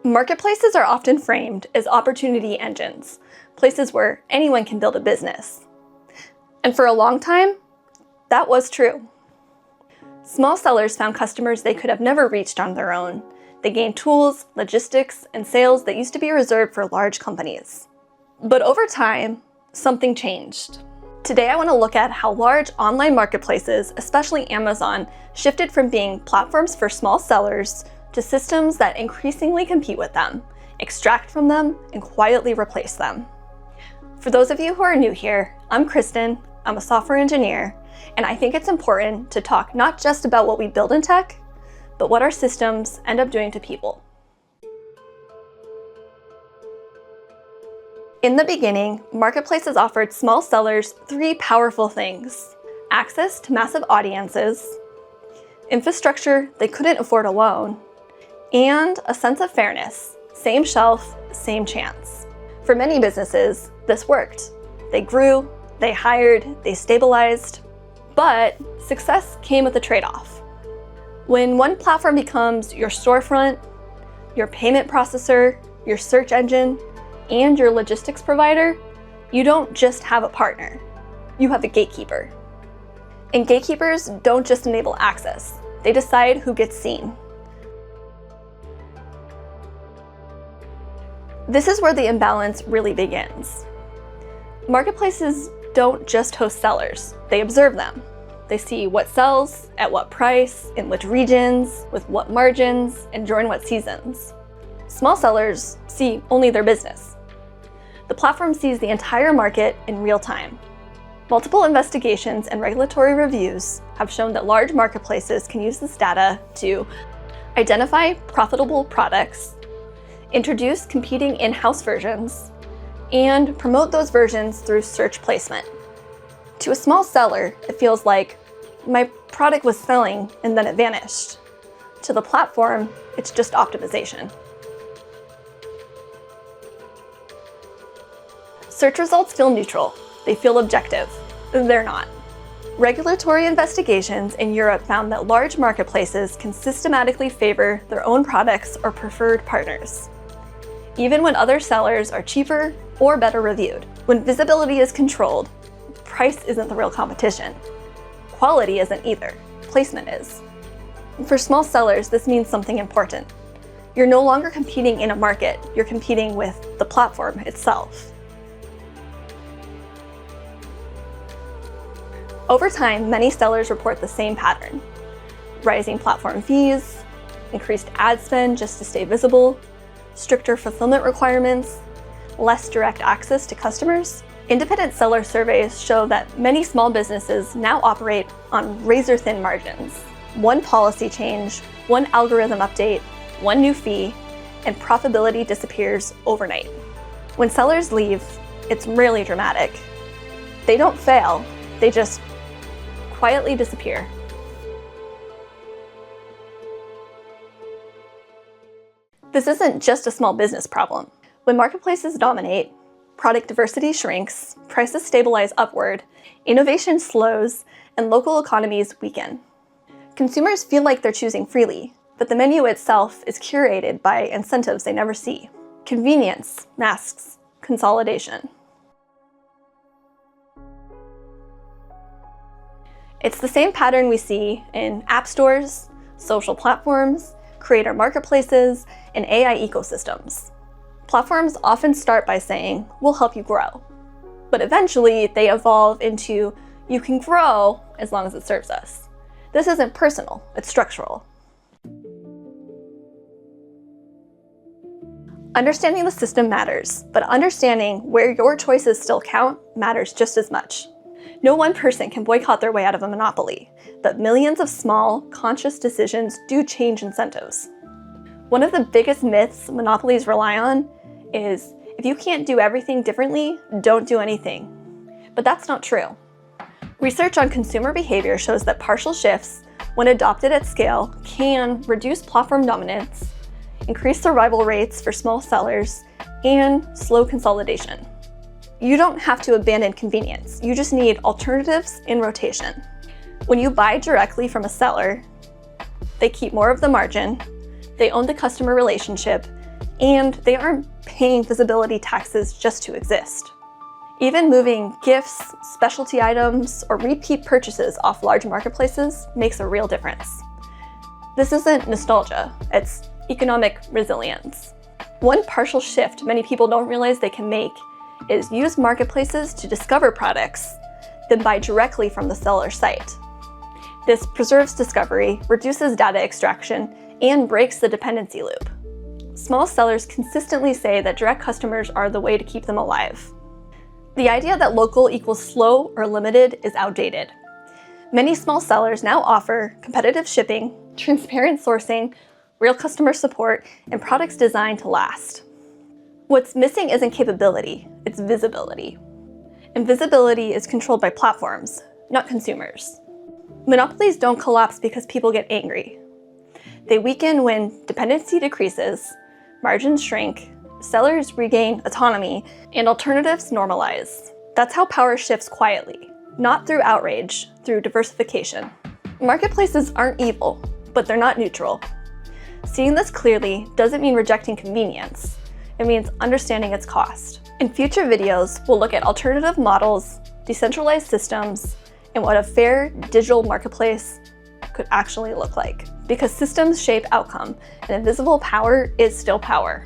Marketplaces are often framed as opportunity engines, places where anyone can build a business. And for a long time, that was true. Small sellers found customers they could have never reached on their own. They gained tools, logistics, and sales that used to be reserved for large companies. But over time, something changed. Today, I want to look at how large online marketplaces, especially Amazon, shifted from being platforms for small sellers to systems that increasingly compete with them, extract from them, and quietly replace them. For those of you who are new here, I'm Kristen, I'm a software engineer, and I think it's important to talk not just about what we build in tech, but what our systems end up doing to people. In the beginning, marketplaces offered small sellers three powerful things: access to massive audiences, infrastructure they couldn't afford alone, and a sense of fairness, same shelf, same chance. For many businesses, this worked. They grew, they hired, they stabilized, but success came with a trade-off. When one platform becomes your storefront, your payment processor, your search engine, and your logistics provider, you don't just have a partner, you have a gatekeeper. And gatekeepers don't just enable access, they decide who gets seen. This is where the imbalance really begins. Marketplaces don't just host sellers, they observe them. They see what sells, at what price, in which regions, with what margins, and during what seasons. Small sellers see only their business. The platform sees the entire market in real time. Multiple investigations and regulatory reviews have shown that large marketplaces can use this data to identify profitable products, introduce competing in-house versions, and promote those versions through search placement. To a small seller, it feels like, my product was selling and then it vanished. To the platform, it's just optimization. Search results feel neutral. They feel objective. They're not. Regulatory investigations in Europe found that large marketplaces can systematically favor their own products or preferred partners, even when other sellers are cheaper or better reviewed. When visibility is controlled, price isn't the real competition. Quality isn't either. Placement is. For small sellers, this means something important. You're no longer competing in a market, you're competing with the platform itself. Over time, many sellers report the same pattern: rising platform fees, increased ad spend just to stay visible, stricter fulfillment requirements, less direct access to customers. Independent seller surveys show that many small businesses now operate on razor-thin margins. One policy change, one algorithm update, one new fee, and profitability disappears overnight. When sellers leave, it's rarely dramatic. They don't fail, they just quietly disappear. This isn't just a small business problem. When marketplaces dominate, product diversity shrinks, prices stabilize upward, innovation slows, and local economies weaken. Consumers feel like they're choosing freely, but the menu itself is curated by incentives they never see. Convenience masks consolidation. It's the same pattern we see in app stores, social platforms, creator marketplaces, and AI ecosystems. Platforms often start by saying, we'll help you grow. But eventually, they evolve into, you can grow as long as it serves us. This isn't personal, it's structural. Understanding the system matters, but understanding where your choices still count matters just as much. No one person can boycott their way out of a monopoly, but millions of small, conscious decisions do change incentives. One of the biggest myths monopolies rely on is, if you can't do everything differently, don't do anything. But that's not true. Research on consumer behavior shows that partial shifts, when adopted at scale, can reduce platform dominance, increase survival rates for small sellers, and slow consolidation. You don't have to abandon convenience, you just need alternatives in rotation. When you buy directly from a seller, they keep more of the margin, they own the customer relationship, and they aren't paying visibility taxes just to exist. Even moving gifts, specialty items, or repeat purchases off large marketplaces makes a real difference. This isn't nostalgia, it's economic resilience. One partial shift many people don't realize they can make is use marketplaces to discover products, then buy directly from the seller's site. This preserves discovery, reduces data extraction, and breaks the dependency loop. Small sellers consistently say that direct customers are the way to keep them alive. The idea that local equals slow or limited is outdated. Many small sellers now offer competitive shipping, transparent sourcing, real customer support, and products designed to last. What's missing isn't capability, it's visibility. And visibility is controlled by platforms, not consumers. Monopolies don't collapse because people get angry. They weaken when dependency decreases, margins shrink, sellers regain autonomy, and alternatives normalize. That's how power shifts quietly, not through outrage, through diversification. Marketplaces aren't evil, but they're not neutral. Seeing this clearly doesn't mean rejecting convenience. It means understanding its cost. In future videos, we'll look at alternative models, decentralized systems, and what a fair digital marketplace could actually look like. Because systems shape outcome, and invisible power is still power.